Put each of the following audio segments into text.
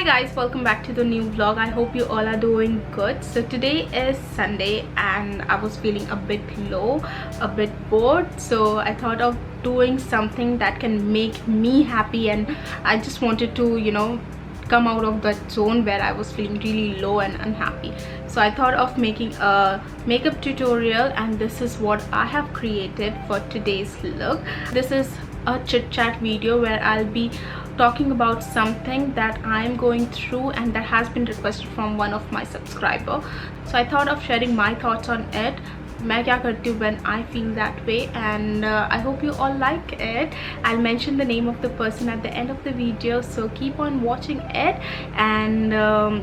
guys, welcome back to the new vlog. I hope you all are doing good. So today is Sunday and I was feeling a bit low, a bit bored, so I thought of doing something that can make me happy, and I just wanted to come out of that zone where I was feeling really low and unhappy. So I thought of making a makeup tutorial, and this is what I have created for today's look. This is a chit chat video where I'll be talking about something that I'm going through and that has been requested from one of my subscriber. So I thought of sharing my thoughts on it. मैं क्या करती हूँ when I feel that way, and I hope you all like it. I'll mention the name of the person at the end of the video, so keep on watching it. And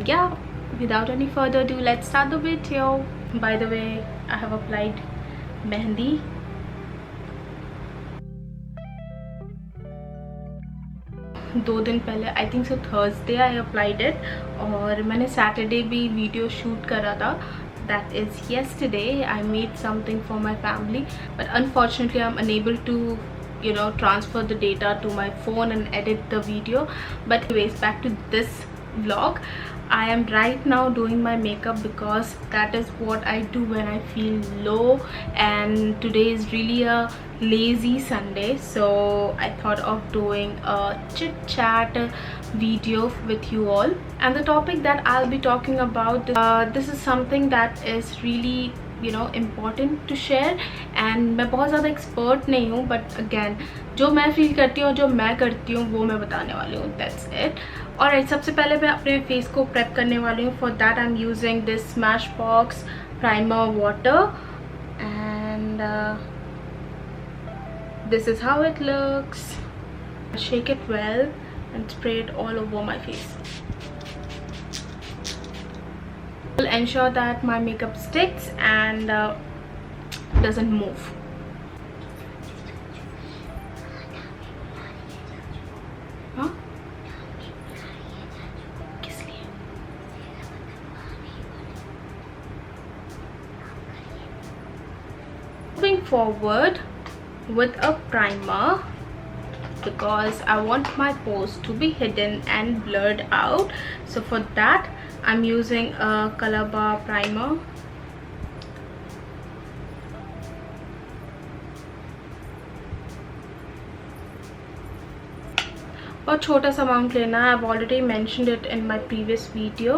yeah, without any further ado, let's start the video. By the way, I have applied mehendi. 2 दिन पहले, I think so Thursday I applied it, और मैंने Saturday भी video shoot करा था. That is yesterday. I made something for my family, but unfortunately I'm unable to transfer the data to my phone and edit the video. But anyways, back to this vlog. I am right now doing my makeup because that is what I do when I feel low, and today is really a lazy Sunday, so I thought of doing a chit chat video with you all. And the topic that I'll be talking about, this is something that is really important to share, and मैं बहुत ज़्यादा expert नहीं हूँ, but again जो मैं feel करती हूँ, जो मैं करती हूँ, वो मैं बताने वाली हूँ. That's it. और सबसे पहले मैं अपने फेस को प्रेप करने वाली हूँ. For that I'm using this Smashbox primer water, and this is how it looks. Shake it well and spray it all over my face. Will ensure that my makeup sticks and doesn't move. Huh? किस लिए? Moving forward with a primer, because I want my pores to be hidden and blurred out. So for that I'm using a Calabar primer. बहुत छोटा सा amount लेना है. I've already mentioned it in my previous video.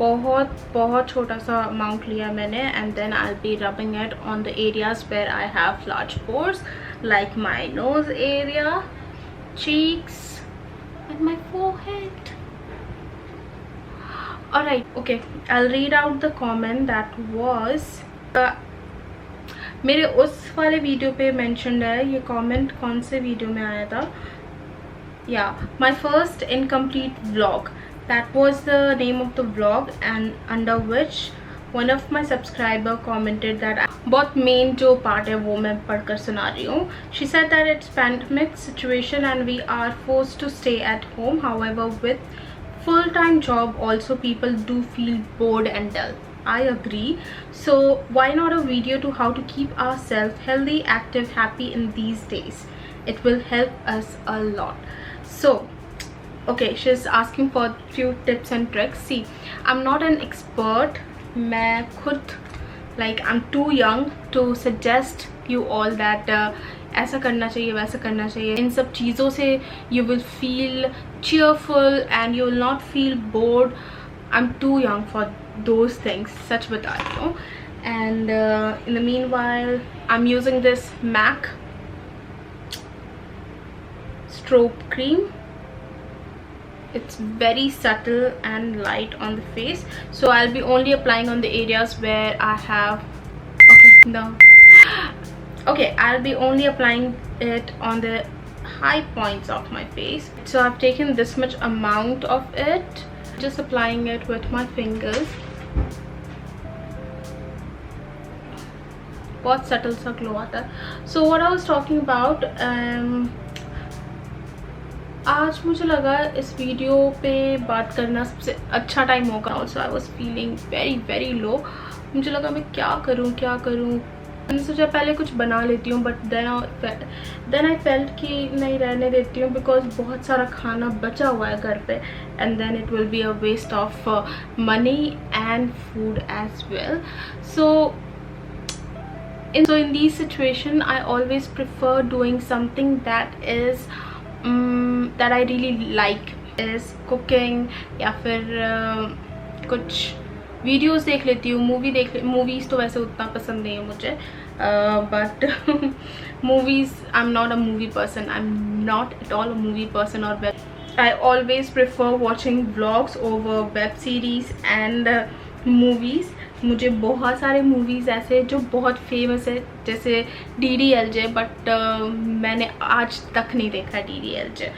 बहुत छोटा सा amount लिया मैंने, and then I'll be rubbing it on the areas where I have large pores, like my nose area, cheeks, and my forehead. Alright, okay, I'll read out the comment that was मेरे उस वाले video पे mentioned है. ये comment कौन से video में आया था? Yeah, my first incomplete vlog. That was the name of the vlog, and under which one of my subscriber commented that बहुत main जो part है वो मैं पढ़कर सुना रही हूँ. She said that it's pandemic situation and we are forced to stay at home. However, with full-time job also people do feel bored and dull. I agree. So why not a video to how to keep ourselves healthy, active, happy in these days? It will help us a lot. So okay, she's asking for few tips and tricks. See, I'm not an expert. मैं खुद I'm too young to suggest you all that ऐसा करना चाहिए, वैसा करना चाहिए. इन सब चीज़ों से you will feel cheerful and you will not feel bored. I'm too young for those things, सच बता रही हूँ. And in the meanwhile, I'm using this MAC strobe cream. It's very subtle and light on the face, so I'll be only applying on the areas where I have I'll be only applying it on the high points of my face. So I've taken this much amount of it, just applying it with my fingers. बहुत subtle सा glow आता है. So what I was talking about, आज मुझे लगा इस video पे बात करना सबसे अच्छा टाइम होगा. Also I was feeling very low. मुझे लगा मैं क्या करूँ. मैंने सोचा पहले कुछ बना लेती हूँ, बट देन आई फेल्ट कि नहीं, रहने देती हूँ, बिकॉज बहुत सारा खाना बचा हुआ है घर पे, and then it will be a waste of money and food as well. So in these situation I always prefer doing something that is that I really like, is cooking, या फिर कुछ वीडियोस देख लेती हूँ, movies तो वैसे उतना पसंद नहीं है मुझे, but movies, I am not a movie person, I am not at all a movie person और web. I always prefer watching vlogs over web series and movies. मुझे बहुत सारे मूवीज़ ऐसे जो बहुत फेमस है, जैसे DDLJ, बट मैंने आज तक नहीं देखा DDLJ.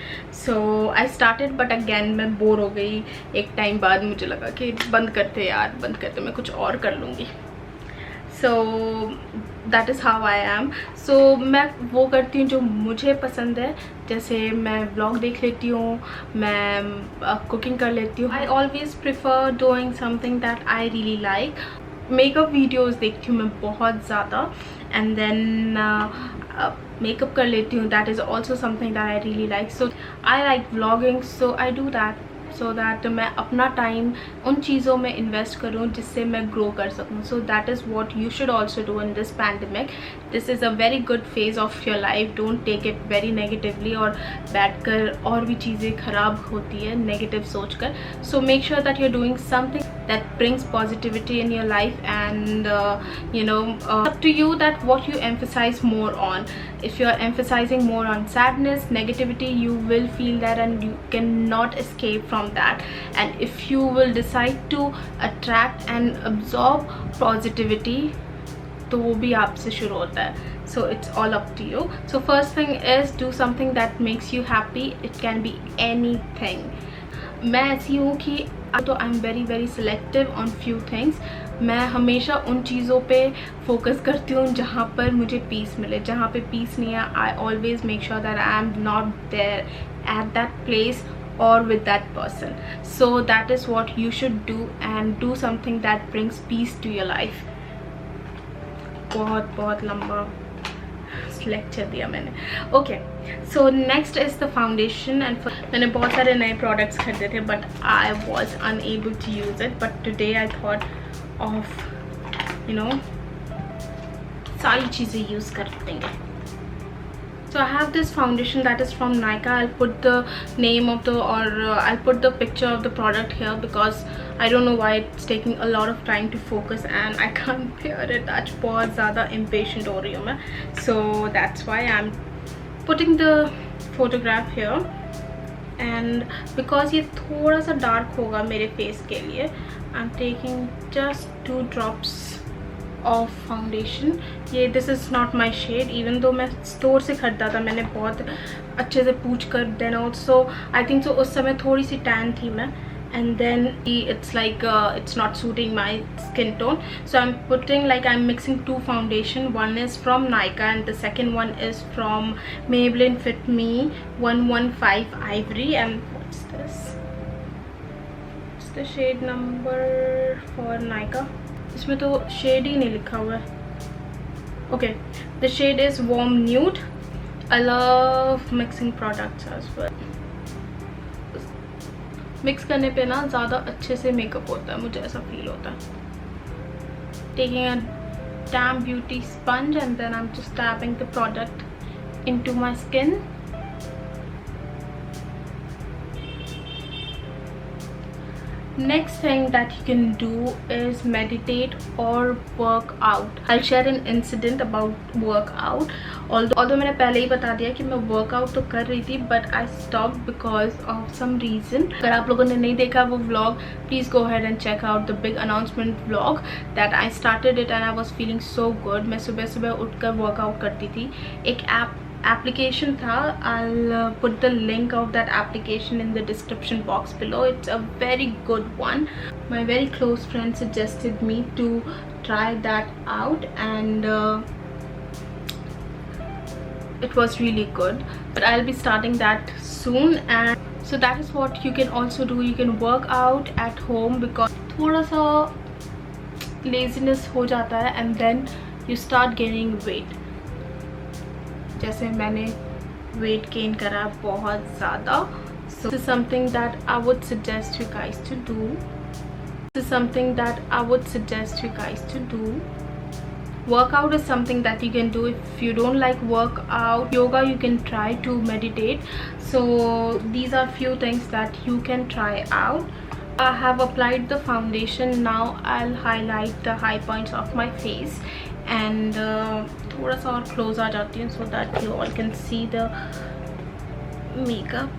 So I started but again मैं बोर हो गई एक टाइम बाद. मुझे लगा कि बंद करते यार, बंद करते, मैं कुछ और कर लूँगी. So that is how I am. So मैं वो करती हूँ जो मुझे पसंद है, जैसे मैं व्लॉग देख लेती हूँ, मैं कुकिंग कर लेती हूँ. I always prefer doing something that I really like. Makeup videos देखती हूँ मैं बहुत ज़्यादा, एंड देन मेकअप कर लेती हूँ. That is also something that I really like. So I like vlogging, so I do that, so that मैं अपना टाइम उन चीज़ों में इन्वेस्ट करूँ जिससे मैं ग्रो कर सकूँ. So that is what you should also do in this pandemic. This is a very good phase of your life. Don't take it very negatively, और बैठ कर और भी चीज़ें ख़राब होती है नेगेटिव सोच कर. So make sure that you are doing something that brings positivity in your life, and up to you that what you emphasize more on. If you are emphasizing more on sadness, negativity, you will feel that and you cannot escape from that. And if you will decide to attract and absorb positivity, तो वो भी आपसे शुरू होता है. So it's all up to you. So first thing is do something that makes you happy. It can be anything. मैं ऐसी हूँ कि तो I am very selective on few things. मैं हमेशा उन चीज़ों पे फोकस करती हूँ जहाँ पर मुझे पीस मिले. जहाँ पे पीस नहीं है, I always make sure that I am not there at that place or with that person. So that is what you should do, and do something that brings peace to your life. बहुत लंबा lecture दिया मैंने. Okay, so next is the foundation. And मैंने बहुत सारे नए products खरीदे थे, but I was unable to use it. But today I thought of सारी चीज़ें यूज़ कर देंगे. So I have this foundation that is from Nykaa. I'll put the name of the I'll put the picture of the product here, because I don't know why it's taking a lot of time to focus and I can't bear it. आज बहुत ज़्यादा impatient हो रही हूँ मैं. So that's why I'm putting the photograph here. And because ये थोड़ा सा dark होगा मेरे face के लिए, I'm taking just 2 drops of foundation. ये this is not my shade, even though मैं स्टोर से ख़रीदा था, मैंने बहुत अच्छे से पूछ कर. then also I think so उस समय थोड़ी सी tan थी मैं, and then it's like it's not suiting my skin tone. So I'm putting, like, I'm mixing 2 foundation. One is from Nykaa and the second one is from Maybelline Fit Me 115 Ivory. And what's this? What's the shade number for Nykaa? इसमें तो shade ही नहीं लिखा हुआ है. Okay, the shade is warm nude. I love mixing products as well. Mix करने पे ना ज़्यादा अच्छे से मेकअप होता है, मुझे ऐसा फील होता है. Taking a damp beauty sponge and then I am just tapping the product into my skin. Next thing that you can do is meditate or work out. I'll share an incident about workout. Although मैंने पहले ही बता दिया कि मैं workout तो कर रही थी, but I stopped because of some reason. अगर आप लोगों ने नहीं देखा वो vlog, please go ahead and check out the big announcement vlog that I started it and I was feeling so good. मैं सुबह उठकर workout करती थी. एक application tha. I'll put the link of that application in the description box below. It's a very good one. My very close friend suggested me to try that out, and it was really good. But I'll be starting that soon. And so that is what you can also do. You can work out at home because thoda sa laziness ho jata hai, and then you start gaining weight. जैसे मैंने weight gain करा बहुत ज़्यादा. So this is something that I would suggest you guys to do. This is something that I would suggest you guys to do. Workout is something that you can do. If you don't like workout, yoga, you can try to meditate. So these are few things that you can try out. I have applied the foundation. Now I'll highlight the high points of my face and थोड़ा सा और close आ जाती हूँ so that you all can see the makeup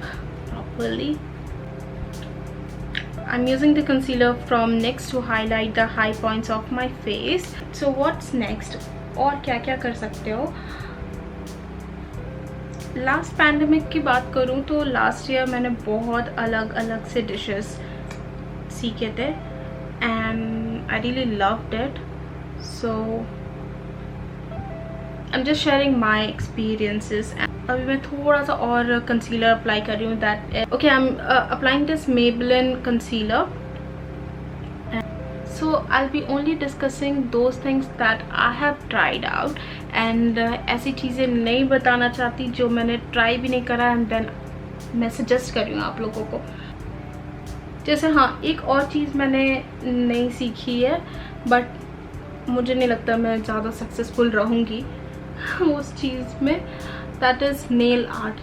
properly. I'm using the concealer from NYX to highlight the high points of my face. So what's next? और क्या क्या कर सकते हो? लास्ट पैंडमिक की बात करूँ तो लास्ट ईयर मैंने बहुत अलग अलग से डिशेस सीखे थे and I really loved it. So I'm just sharing my experiences. अभी मैं थोड़ा सा और कंसीलर अप्लाई कर रही हूँ. That okay, I am applying this Maybelline concealer. So I'll be only discussing those things that I have tried out and ऐसी चीज़ें नहीं बताना चाहती जो मैंने ट्राई भी नहीं करा and then मैं सजेस्ट कर रही हूँ आप लोगों को. जैसे हाँ, एक और चीज़ मैंने नहीं सीखी है बट मुझे नहीं लगता मैं ज़्यादा सक्सेसफुल रहूँगी उस चीज़ में. That is nail art.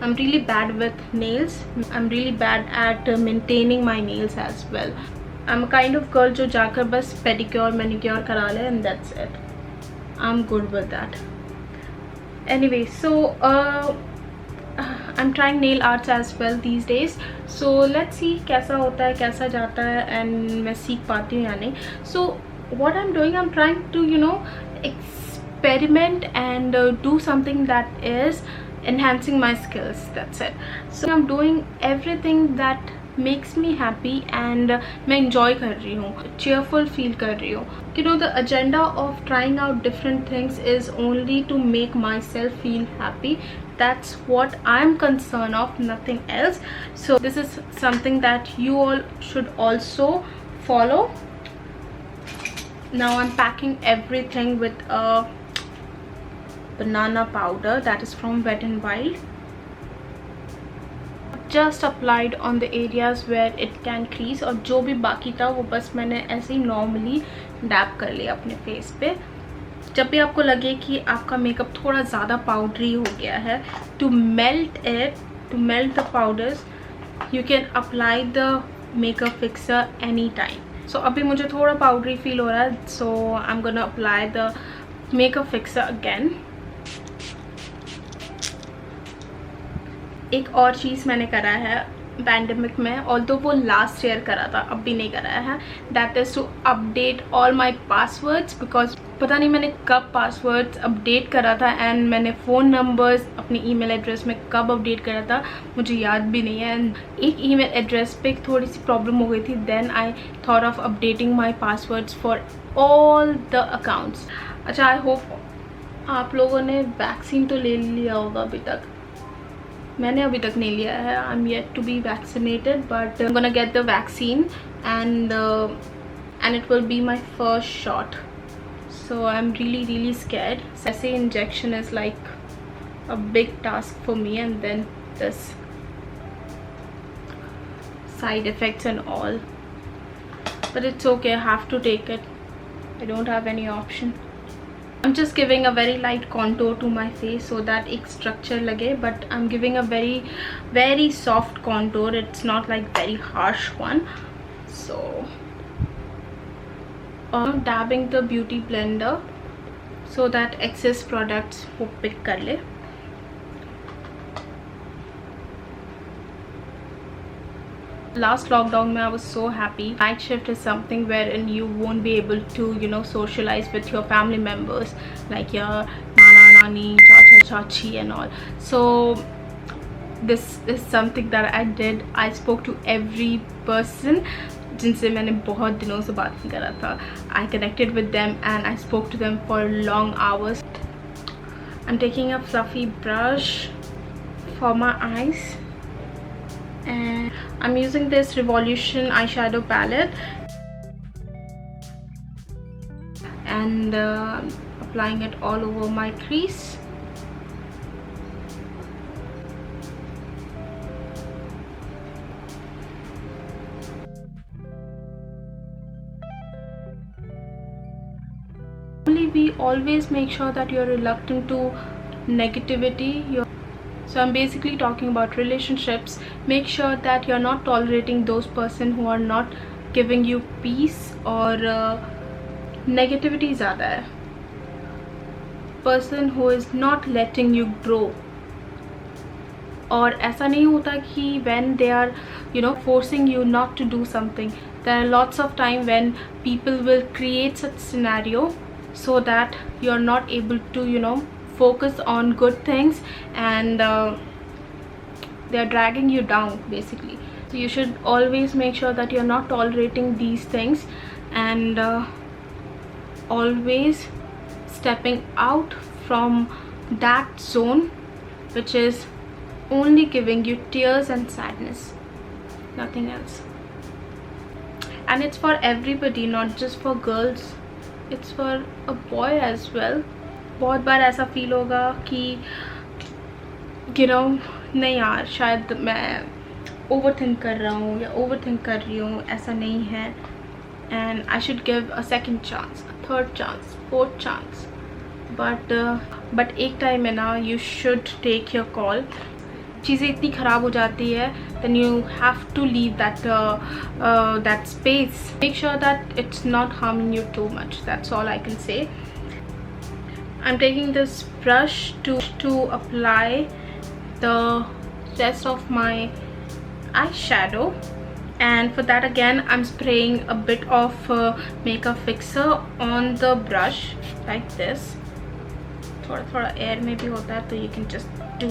I'm really bad with nails. I'm really bad at maintaining my nails as well. I'm a kind of girl जो जाकर बस pedicure manicure करा ले and that's it. I'm good with that. Anyway, so I'm trying nail arts as well these days. So let's see कैसा होता है, कैसा जाता है and मैं सीख पाती हूँ या नहीं. So what I'm doing, I'm trying to experiment and do something that is enhancing my skills. That's it. So I'm doing everything that makes me happy and मैं enjoy कर रही हूँ, cheerful feel कर रही हूँ. You know, the agenda of trying out different things is only to make myself feel happy. That's what I'm concerned of, nothing else. So this is something that you all should also follow. Now I'm packing everything with a banana powder that is from Wet n Wild. Just applied on the areas where it can crease और जो भी बाकी था वो बस मैंने ऐसे ही normally dab कर लिया अपने फेस पे. जब भी आपको लगे कि आपका मेकअप थोड़ा ज़्यादा पाउडरी हो गया है, to melt the powders, you can apply the makeup fixer anytime. So अभी मुझे थोड़ा पाउडरी फील हो रहा है, so I'm gonna apply the makeup fixer again. एक और चीज़ मैंने करा है पैंडमिक में, ऑल्दो वो लास्ट ईयर करा था, अब भी नहीं कराया है. That is to update all my passwords. Because पता नहीं मैंने कब पासवर्ड्स अपडेट करा था एंड मैंने फ़ोन नंबर्स अपनी ईमेल एड्रेस में कब अपडेट करा था मुझे याद भी नहीं है. एंड एक ईमेल एड्रेस पे थोड़ी सी प्रॉब्लम हो गई थी. Then I thought of updating my passwords for all the accounts. अच्छा, आई होप आप लोगों ने वैक्सीन तो ले लिया होगा अभी तक. मैंने अभी तक नहीं लिया है. I am yet to be vaccinated but I am gonna get the vaccine and it will be my first shot. So I am really scared. ऐसे injection is like a big task for me and then this side effects and all. But it's okay, I have to take it. I don't have any option. I'm just giving a very light contour to my face so that एक structure लगे, but I'm giving a very soft contour. It's not like very harsh one. So I'm dabbing the beauty blender so that excess products वो pick कर ले. Last lockdown mein I was so happy. Night shift is something wherein you won't be able to socialize with your family members like your nana nani, chacha chachi and all. So this is something that I did. I spoke to every person जिनसे मैंने बहुत दिनों से बात नहीं करा था. I connected with them and I spoke to them for long hours. I'm taking a fluffy brush for my eyes. And I'm using this Revolution eyeshadow palette and applying it all over my crease. We always make sure that you're reluctant to negativity. So I'm basically talking about relationships. Make sure that you're not tolerating those person who are not giving you peace or negativity ज़्यादा है. Person who is not letting you grow. और ऐसा नहीं होता कि when they are forcing you not to do something. There are lots of time when people will create such scenario so that you're not able to focus on good things, and they're dragging you down basically. So you should always make sure that you're not tolerating these things, and always stepping out from that zone which is only giving you tears and sadness, nothing else. And it's for everybody, not just for girls, it's for a boy as well. बहुत बार ऐसा feel होगा कि नहीं यार, शायद मैं over think कर रहा हूँ या ओवर थिंक कर रही हूँ. ऐसा नहीं है, and I should give a second chance, third chance, fourth chance. But एक टाइम में ना you should take your call. चीज़ें इतनी ख़राब हो जाती है, then you have to leave that space. Make sure that it's not harming you too much. That's all I can say. I'm taking this brush to apply the rest of my eyeshadow, and for that again I'm spraying a bit of makeup fixer on the brush like this. थोड़ा air में भी होता है, तो you can just do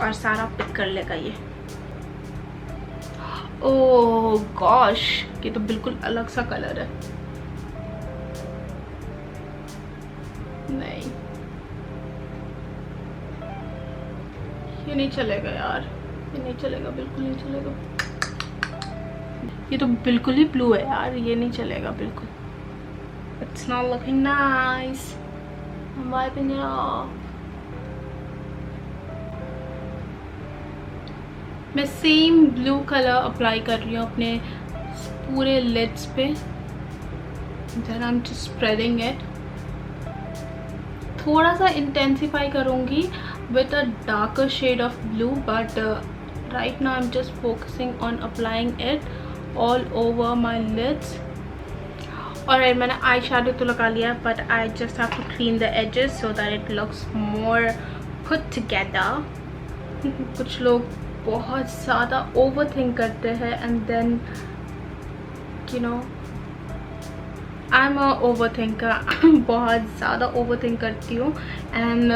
और सारा pick कर लेगा ये. ओह गॉश, ये तो बिल्कुल अलग सा कलर है. नहीं, ये नहीं चलेगा यार, ये नहीं चलेगा, बिल्कुल नहीं चलेगा. ये तो बिल्कुल ही ब्लू है यार, ये नहीं चलेगा बिल्कुल. It's not looking nice. I'm wiping it off. मैं सेम ब्लू कलर अप्लाई कर रही हूँ अपने पूरे लिड्स पे. Then I'm just spreading it. थोड़ा सा इंटेंसिफाई करूँगी with a darker shade of blue, but right now I'm just focusing on applying it all over my lids. Alright, मैंने आई शेडो तो लगा लिया, but I just have to clean the edges so that it looks more put together. कुछ लोग बहुत ज़्यादा overthink करते हैं, and then I am a overthinker. बहुत ज़्यादा ओवर थिंक करती हूँ, and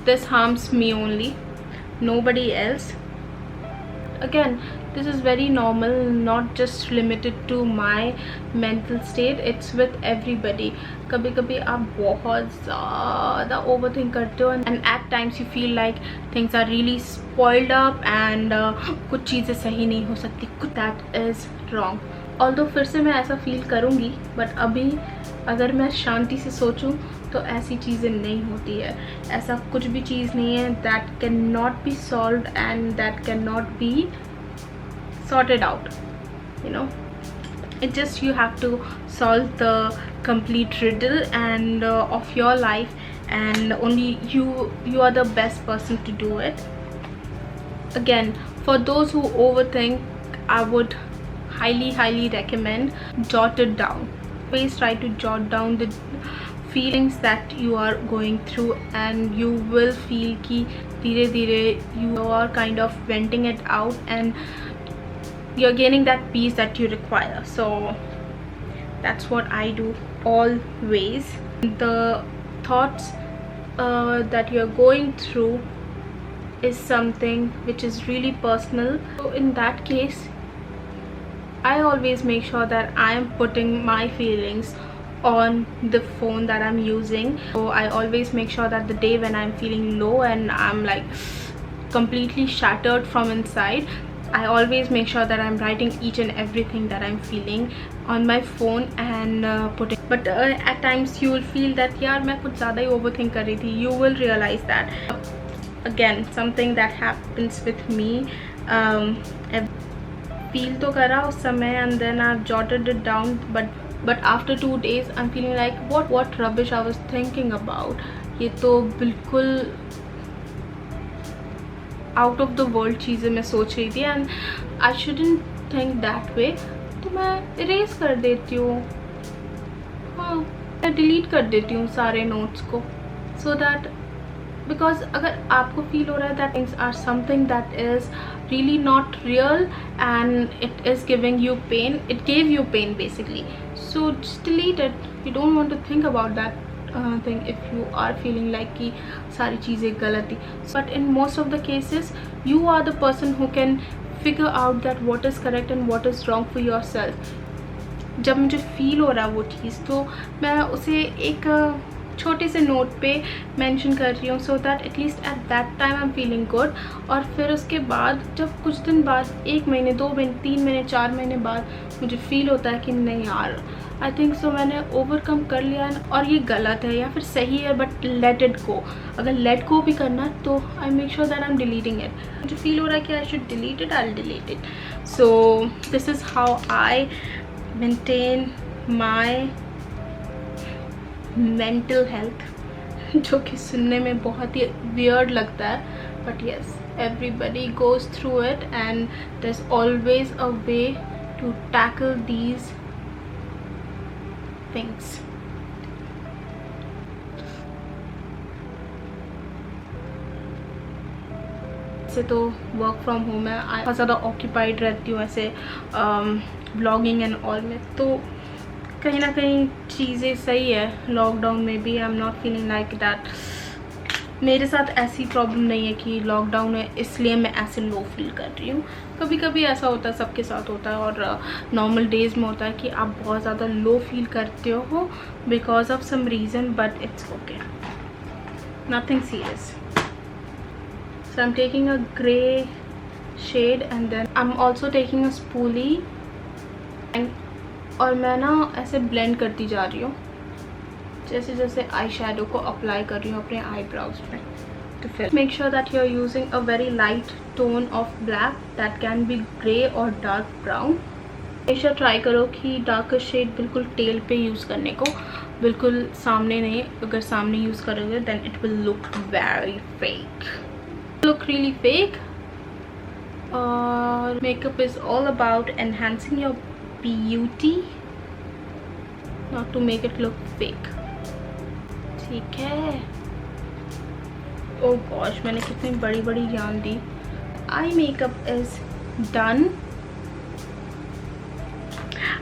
this harms me only, nobody else. Again, this is very normal, not just limited to my mental state, it's with everybody. कभी कभी आप बहुत ज़्यादा overthink करते हो, and at times you feel like things are really spoiled up and कुछ चीज़ें सही नहीं हो सकती. That is wrong. Although फिर से मैं ऐसा फील करूँगी, but अभी अगर मैं शांति से सोचूं तो ऐसी चीज़ें नहीं होती है. ऐसा कुछ भी चीज़ नहीं है that cannot be solved and that cannot be sorted out. It just you have to solve the complete riddle and of your life, and only you are the best person to do it. Again, for those who overthink, I would highly recommend jot it down. Always try to jot down the feelings that you are going through, and you will feel कि धीरे-धीरे you are kind of venting it out and you're gaining that peace that you require. So that's what I do always. The thoughts that you're going through is something which is really personal. So in that case, I always make sure that I am putting my feelings on the phone that I'm using. So I always make sure that the day when I'm feeling low and I'm like completely shattered from inside, I always make sure that I'm writing each and everything that I'm feeling on my phone and putting but at times you will feel that यार मैं कुछ ज़्यादा ही overthink कर रही थी. You will realize that. Again, something that happens with me. I feel तो करा उस समय and then I've jotted it down, but after 2 days I'm feeling like what rubbish I was thinking about. ये तो बिल्कुल out of the world चीज़ें मैं सोच रही थी and I shouldn't think that way. तो मैं erase कर देती हूँ. हाँ, मैं delete कर देती हूँ सारे notes को, so that because अगर आपको feel हो रहा है that things are something that is really not real and it is giving you pain, it gave you pain basically, so just delete it. You don't want to think about that thing if you are feeling like कि सारी चीज़ें गलत थी. But in most of the cases you are the person who can figure out that what is correct and what is wrong for yourself. जब मुझे feel हो रहा है वो चीज़ तो मैं उसे एक छोटे से नोट पे मेंशन कर रही हूँ, so that at least at that time I am feeling good. और फिर उसके बाद जब कुछ दिन बाद 1 महीने 2 महीने 3 महीने 4 महीने बाद मुझे फील होता है कि नहीं यार आई थिंक सो मैंने ओवरकम कर लिया है और ये गलत है या फिर सही है, बट लेट इट गो. अगर लेट गो भी करना है तो I make sure that I M deleting it. मुझे फील हो रहा है कि I should delete it, I will delete it. So this is how I maintain my mental health, जो कि सुनने में बहुत ही वियर्ड लगता है, but yes everybody goes through it and there's always a way to tackle these things. ऐसे तो work from home है, बहुत ज़्यादा ऑक्यूपाइड रहती हूँ ऐसे ब्लॉगिंग एंड ऑल में, तो कहीं ना कहीं चीज़ें सही है. लॉकडाउन में भी आई am not feeling like that. मेरे साथ ऐसी प्रॉब्लम नहीं है कि लॉकडाउन है इसलिए मैं ऐसे लो फील कर रही हूँ. कभी कभी ऐसा होता है, सबके साथ होता है, और नॉर्मल डेज में होता है कि आप बहुत ज़्यादा लो फील करते हो because of some reason, but it's okay, nothing serious. So I am taking a grey shade and then I am also taking a spoolie और मैं ना ऐसे ब्लेंड करती जा रही हूँ जैसे जैसे आई शेडो को अप्लाई कर रही हूँ अपने आईब्राउज पे. तो फिर make sure that you are using a very light tone of black that can be grey और डार्क ब्राउन. हमेशा ट्राई करो कि डार्कर शेड बिल्कुल टेल पे यूज़ करने को, बिल्कुल सामने नहीं. अगर सामने यूज़ करोगे then it will look very fake, look really fake. और makeup is all about enhancing your beauty, not to make it look fake. ठीक है. oh gosh, मैंने कितनी बड़ी बड़ी जान दी. Eye makeup is done.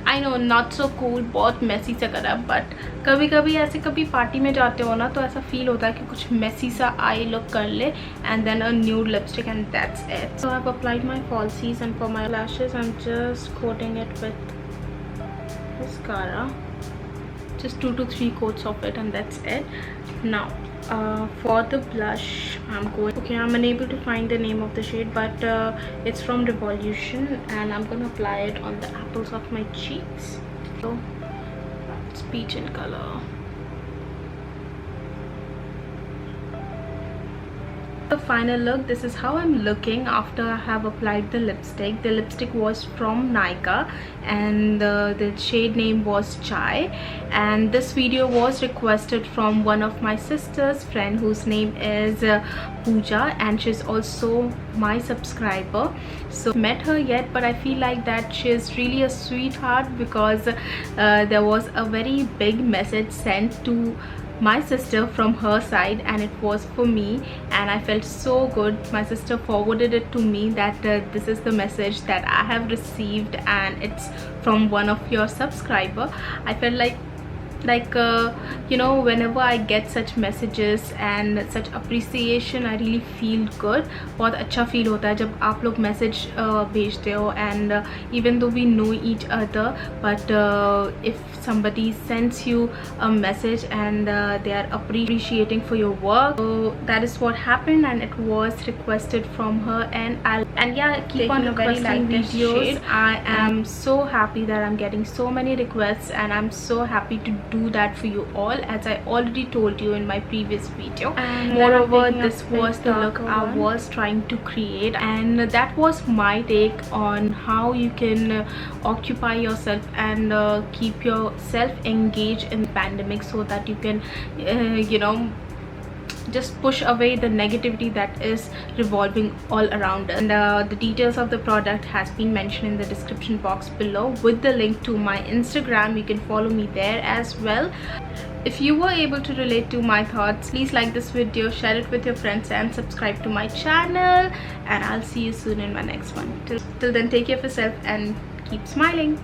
I know not so cool, बहुत मैसी सा करा, बट कभी कभी ऐसे कभी पार्टी में जाते हो ना तो ऐसा फील होता है कि कुछ मैसी सा आई लुक कर ले and then a nude lipstick and that's it. So I have applied my falsies and for my lashes I'm just coating it with mascara, just 2 to 3 coats of it and that's it. Now for the blush I'm unable to find the name of the shade, but it's from Revolution and I'm gonna apply it on the apples of my cheeks. So it's peach in color. The final look, this is how I'm looking after I have applied the lipstick. The lipstick was from Nykaa and the shade name was Chai, and this video was requested from one of my sister's friend whose name is Pooja, and she's also my subscriber. So met her yet, but I feel like that she is really a sweetheart because there was a very big message sent to my sister from her side and it was for me and I felt so good. My sister forwarded it to me that this is the message that I have received and it's from one of your subscriber. I felt like you know, whenever I get such messages and such appreciation I really feel good. बहुत अच्छा feel होता है जब आप लोग message भेजते हो and even though we know each other, but if somebody sends you a message and they are appreciating for your work, so that is what happened and it was requested from her and yeah, keep on requesting videos. I am so happy that I'm getting so many requests and I'm so happy to do that for you all, as I already told you in my previous video. And moreover, this was the look I was trying to create, and that was my take on how you can occupy yourself and keep yourself engaged in the pandemic, so that you can just push away the negativity that is revolving all around us. And the details of the product has been mentioned in the description box below, with the link to my Instagram. You can follow me there as well. If you were able to relate to my thoughts, please like this video, share it with your friends, and subscribe to my channel. And I'll see you soon in my next one. Till then, take care of yourself and keep smiling.